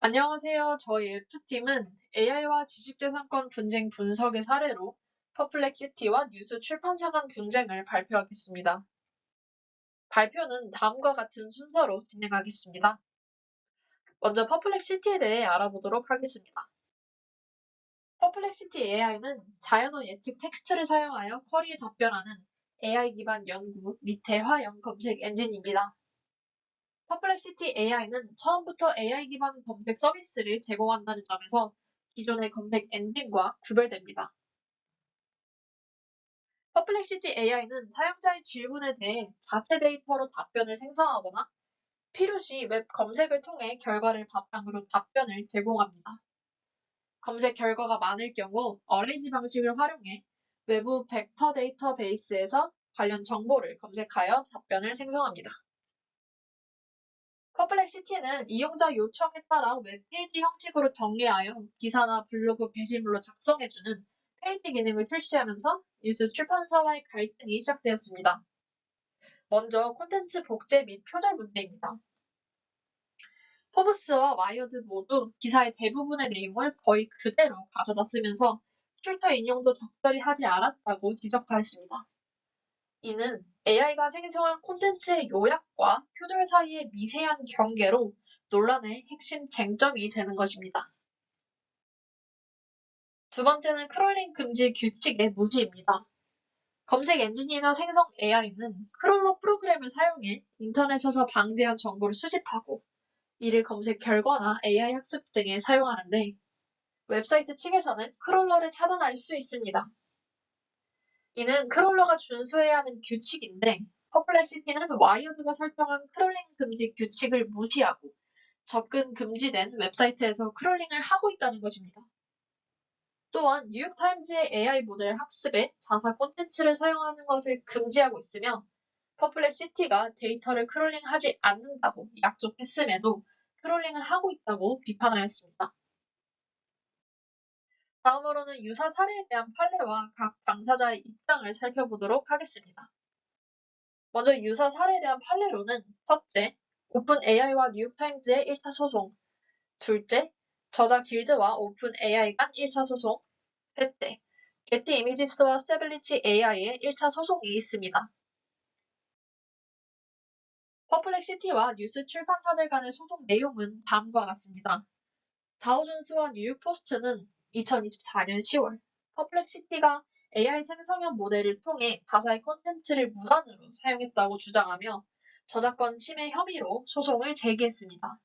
안녕하세요. 저희 F팀은 AI와 지식재산권 분쟁 분석의 사례로 퍼플렉시티와 뉴스 출판사 간 분쟁을 발표하겠습니다. 발표는 다음과 같은 순서로 진행하겠습니다. 먼저 퍼플렉시티에 대해 알아보도록 하겠습니다. 퍼플렉시티 AI는 자연어 예측 텍스트를 사용하여 쿼리에 답변하는 AI 기반 연구 및 대화형 검색 엔진입니다. 퍼플렉시티 AI는 처음부터 AI 기반 검색 서비스를 제공한다는 점에서 기존의 검색 엔진과 구별됩니다. 퍼플렉시티 AI는 사용자의 질문에 대해 자체 데이터로 답변을 생성하거나 필요시 웹 검색을 통해 결과를 바탕으로 답변을 제공합니다. 검색 결과가 많을 경우 어레이지 방식을 활용해 외부 벡터 데이터베이스에서 관련 정보를 검색하여 답변을 생성합니다. 퍼플렉시티는 이용자 요청에 따라 웹페이지 형식으로 정리하여 기사나 블로그 게시물로 작성해주는 페이지 기능을 출시하면서 뉴스 출판사와의 갈등이 시작되었습니다. 먼저 콘텐츠 복제 및 표절 문제입니다. 포브스와 와이어드 모두 기사의 대부분의 내용을 거의 그대로 가져다 쓰면서 출처 인용도 적절히 하지 않았다고 지적하였습니다. 이는 AI가 생성한 콘텐츠의 요약과 표절 사이의 미세한 경계로 논란의 핵심 쟁점이 되는 것입니다. 두 번째는 크롤링 금지 규칙의 무시입니다. 검색 엔진이나 생성 AI는 크롤러 프로그램을 사용해 인터넷에서 방대한 정보를 수집하고 이를 검색 결과나 AI 학습 등에 사용하는데 웹사이트 측에서는 크롤러를 차단할 수 있습니다. 이는 크롤러가 준수해야 하는 규칙인데 퍼플렉시티는 와이어드가 설정한 크롤링 금지 규칙을 무시하고 접근 금지된 웹사이트에서 크롤링을 하고 있다는 것입니다. 또한 뉴욕타임즈의 AI 모델 학습에 자사 콘텐츠를 사용하는 것을 금지하고 있으며 퍼플렉시티가 데이터를 크롤링하지 않는다고 약속했음에도 크롤링을 하고 있다고 비판하였습니다. 다음으로는 유사 사례에 대한 판례와 각 당사자의 입장을 살펴보도록 하겠습니다. 먼저 유사 사례에 대한 판례로는 첫째, 오픈 AI와 뉴욕타임즈의 1차 소송, 둘째, 저자 길드와 오픈 AI 간 1차 소송, 셋째, 게티 이미지스와 스테빌리티 AI의 1차 소송이 있습니다. 퍼플렉시티와 뉴스 출판사들 간의 소송 내용은 다음과 같습니다. 다우존스와 뉴욕포스트는 2024년 10월 퍼플렉시티가 AI 생성형 모델을 통해 가사의 콘텐츠를 무단으로 사용했다고 주장하며 저작권 침해 혐의로 소송을 제기했습니다.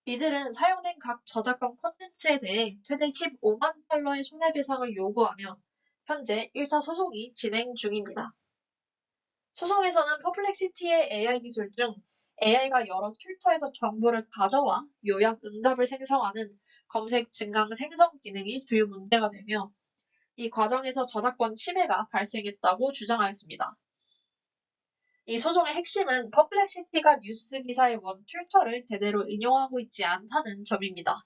이들은 사용된 각 저작권 콘텐츠에 대해 최대 15만 달러의 손해배상을 요구하며 현재 1차 소송이 진행 중입니다. 소송에서는 퍼플렉시티의 AI 기술 중 AI가 여러 출처에서 정보를 가져와 요약 응답을 생성하는 검색 증강 생성 기능이 주요 문제가 되며 이 과정에서 저작권 침해가 발생했다고 주장하였습니다. 이 소송의 핵심은 퍼플렉시티가 뉴스 기사의 원 출처를 제대로 인용하고 있지 않다는 점입니다.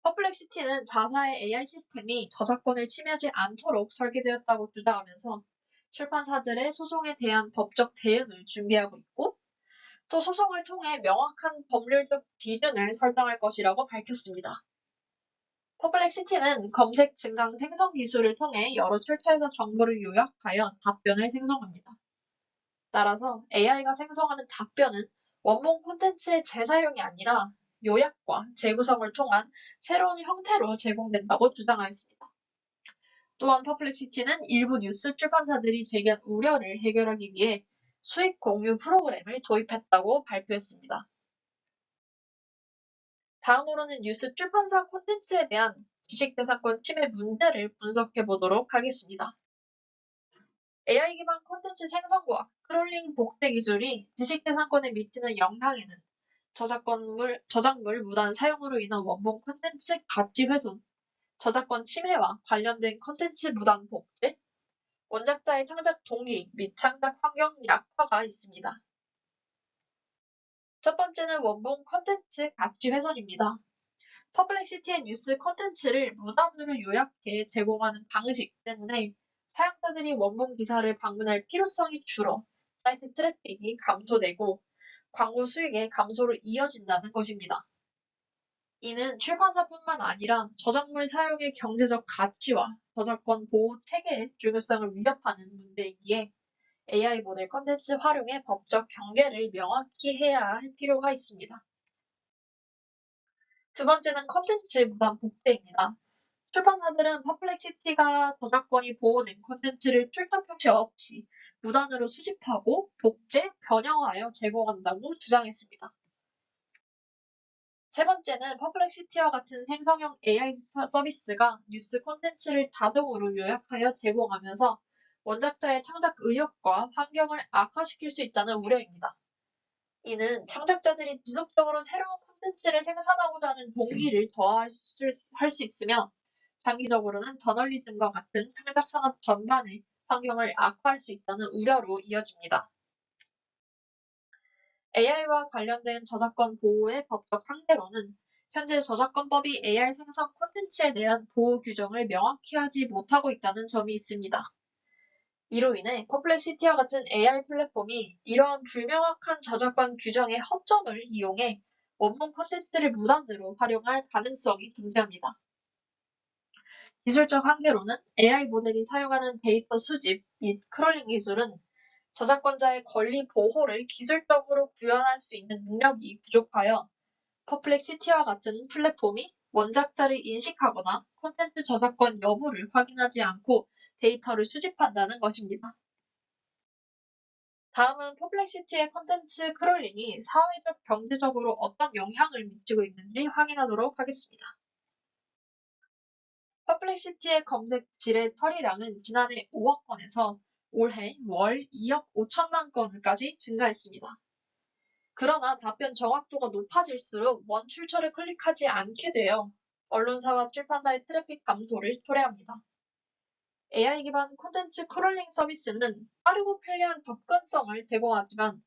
퍼플렉시티는 자사의 AI 시스템이 저작권을 침해하지 않도록 설계되었다고 주장하면서 출판사들의 소송에 대한 법적 대응을 준비하고 있고 또 소송을 통해 명확한 법률적 기준을 설정할 것이라고 밝혔습니다. 퍼플렉시티는 검색 증강 생성 기술을 통해 여러 출처에서 정보를 요약하여 답변을 생성합니다. 따라서 AI가 생성하는 답변은 원본 콘텐츠의 재사용이 아니라 요약과 재구성을 통한 새로운 형태로 제공된다고 주장하였습니다. 또한 퍼플렉시티는 일부 뉴스 출판사들이 제기한 우려를 해결하기 위해 수익 공유 프로그램을 도입했다고 발표했습니다. 다음으로는 뉴스 출판사 콘텐츠에 대한 지식재산권 침해 문제를 분석해 보도록 하겠습니다. AI 기반 콘텐츠 생성과 크롤링 복제 기술이 지식재산권에 미치는 영향에는 저작물 무단 사용으로 인한 원본 콘텐츠 가치 훼손, 저작권 침해와 관련된 콘텐츠 무단 복제, 원작자의 창작 동기 및 창작 환경 약화가 있습니다. 첫 번째는 원본 콘텐츠 가치 훼손입니다. 퍼플렉시티의 뉴스 콘텐츠를 무단으로 요약해 제공하는 방식 때문에 사용자들이 원본 기사를 방문할 필요성이 줄어 사이트 트래픽이 감소되고 광고 수익의 감소로 이어진다는 것입니다. 이는 출판사뿐만 아니라 저작물 사용의 경제적 가치와 저작권 보호 체계의 중요성을 위협하는 문제이기에 AI 모델 콘텐츠 활용의 법적 경계를 명확히 해야 할 필요가 있습니다. 두 번째는 콘텐츠 무단 복제입니다. 출판사들은 퍼플렉시티가 저작권이 보호된 콘텐츠를 출처 표시 없이 무단으로 수집하고 복제, 변형하여 제공한다고 주장했습니다. 세 번째는 퍼플렉시티와 같은 생성형 AI 서비스가 뉴스 콘텐츠를 자동으로 요약하여 제공하면서 원작자의 창작 의욕과 환경을 악화시킬 수 있다는 우려입니다. 이는 창작자들이 지속적으로 새로운 콘텐츠를 생산하고자 하는 동기를 더할 수 있으며 장기적으로는 저널리즘과 같은 창작 산업 전반의 환경을 악화할 수 있다는 우려로 이어집니다. AI와 관련된 저작권 보호의 법적 한계로는 현재 저작권법이 AI 생성 콘텐츠에 대한 보호 규정을 명확히 하지 못하고 있다는 점이 있습니다. 이로 인해 퍼플렉시티와 같은 AI 플랫폼이 이러한 불명확한 저작권 규정의 허점을 이용해 원본 콘텐츠를 무단으로 활용할 가능성이 존재합니다. 기술적 한계로는 AI 모델이 사용하는 데이터 수집 및 크롤링 기술은 저작권자의 권리 보호를 기술적으로 구현할 수 있는 능력이 부족하여 퍼플렉시티와 같은 플랫폼이 원작자를 인식하거나 콘텐츠 저작권 여부를 확인하지 않고 데이터를 수집한다는 것입니다. 다음은 퍼플렉시티의 콘텐츠 크롤링이 사회적, 경제적으로 어떤 영향을 미치고 있는지 확인하도록 하겠습니다. 퍼플렉시티의 검색 지뢰 처리량은 지난해 5억 건에서 올해 월 2억 5천만 건까지 증가했습니다. 그러나 답변 정확도가 높아질수록 원 출처를 클릭하지 않게 되어 언론사와 출판사의 트래픽 감소를 초래합니다. AI 기반 콘텐츠 크롤링 서비스는 빠르고 편리한 접근성을 제공하지만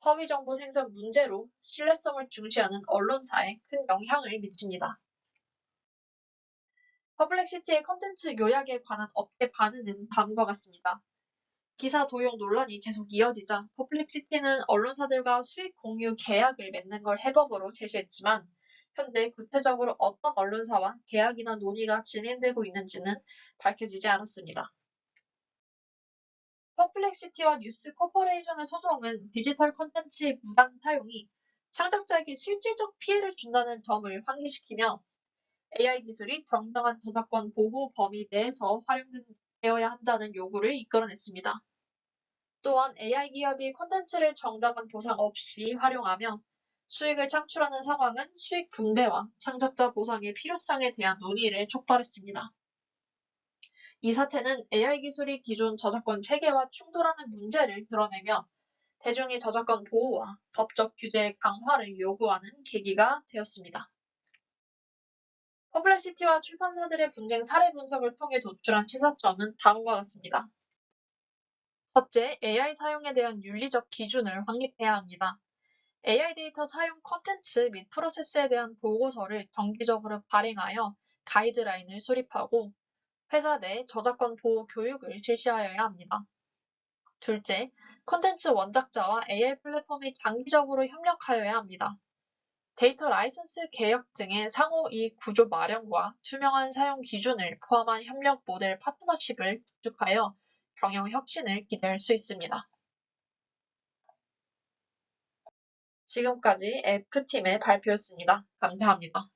허위 정보 생성 문제로 신뢰성을 중시하는 언론사에 큰 영향을 미칩니다. 퍼플렉시티의 콘텐츠 요약에 관한 업계 반응은 다음과 같습니다. 기사 도용 논란이 계속 이어지자 퍼플렉시티는 언론사들과 수익 공유 계약을 맺는 걸 해법으로 제시했지만 현재 구체적으로 어떤 언론사와 계약이나 논의가 진행되고 있는지는 밝혀지지 않았습니다. 퍼플렉시티와 뉴스 코퍼레이션의 소송은 디지털 콘텐츠의 무단 사용이 창작자에게 실질적 피해를 준다는 점을 환기시키며 AI 기술이 정당한 저작권 보호 범위 내에서 활용되어야 한다는 요구를 이끌어냈습니다. 또한 AI 기업이 콘텐츠를 정당한 보상 없이 활용하며 수익을 창출하는 상황은 수익 분배와 창작자 보상의 필요성에 대한 논의를 촉발했습니다. 이 사태는 AI 기술이 기존 저작권 체계와 충돌하는 문제를 드러내며 대중의 저작권 보호와 법적 규제 강화를 요구하는 계기가 되었습니다. 퍼플렉시티와 출판사들의 분쟁 사례 분석을 통해 도출한 시사점은 다음과 같습니다. 첫째, AI 사용에 대한 윤리적 기준을 확립해야 합니다. AI 데이터 사용 콘텐츠 및 프로세스에 대한 보고서를 정기적으로 발행하여 가이드라인을 수립하고 회사 내 저작권 보호 교육을 실시하여야 합니다. 둘째, 콘텐츠 원작자와 AI 플랫폼이 장기적으로 협력하여야 합니다. 데이터 라이선스 개혁 등의 상호 이익 구조 마련과 투명한 사용 기준을 포함한 협력 모델 파트너십을 구축하여 경영 혁신을 기대할 수 있습니다. 지금까지 F팀의 발표였습니다. 감사합니다.